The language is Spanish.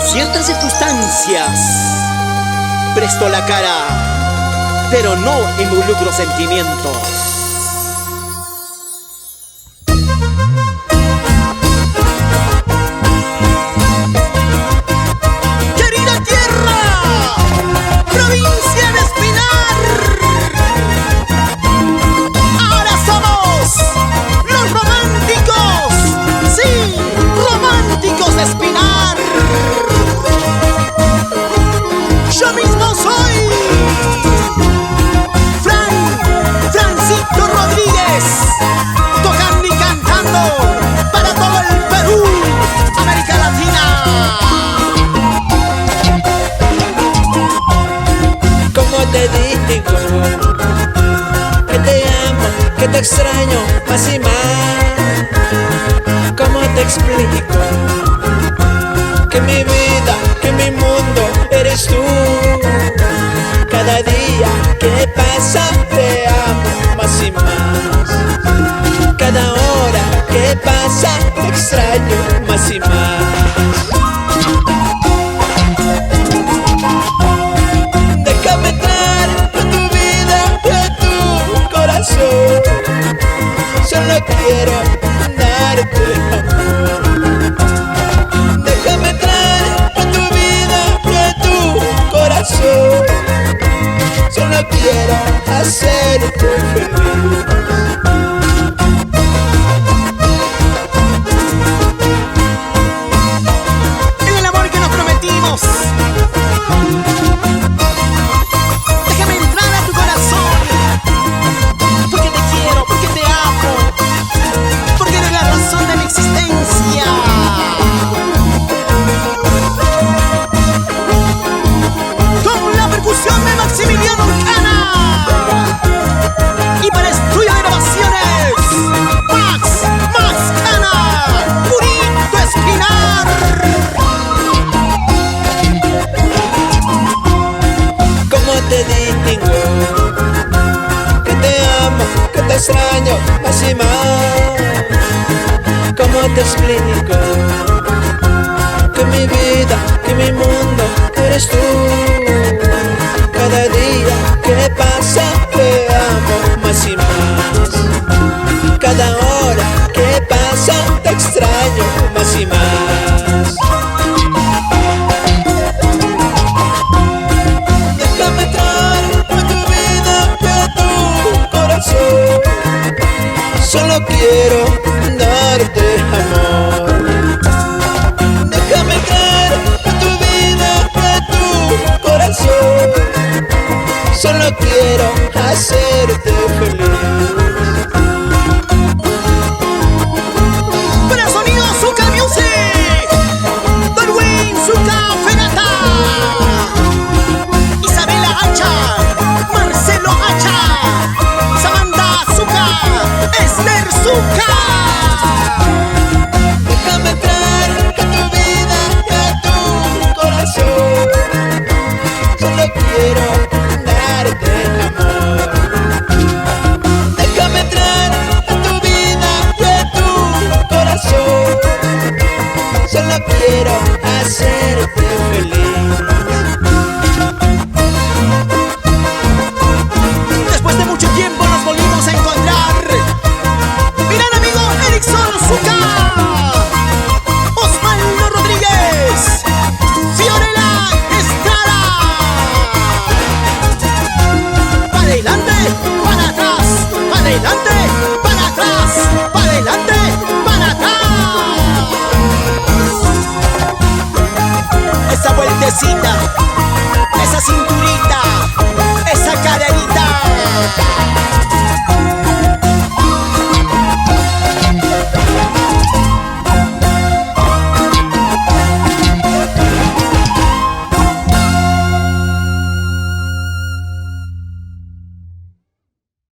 ciertas circunstancias presto la cara, pero no involucro sentimientos. Tocando y cantando para todo el Perú, América Latina. ¿Cómo te digo que te amo, que te extraño más y más? ¿Cómo te explico que mi vida, que mi mundo eres tú? Cada día que pasa te amo más y más. Cada hora que pasa te extraño más y más. Déjame entrar a tu vida y a tu corazón. Solo quiero darte amor. Déjame entrar a tu vida y a tu corazón. Solo quiero hacerte feliz. En el amor que nos prometimos, déjame entrar a tu corazón. Porque te quiero, porque te amo, porque eres la razón de mi existencia. Con la percusión de Maximiliano Orcana y para estudio de grabaciones, Max Cana, Purito Espinar. ¿Cómo te distingo que te amo, que te extraño más y más? ¿Cómo te explico que mi vida, que mi mundo eres tú? Cada día que pasa te amo más y más. Cada hora que pasa te extraño más y más. Déjame entrar a tu vida y a tu corazón. Solo quiero darte amor. Déjame entrar a tu vida y a tu corazón. Solo quiero hacerte feliz.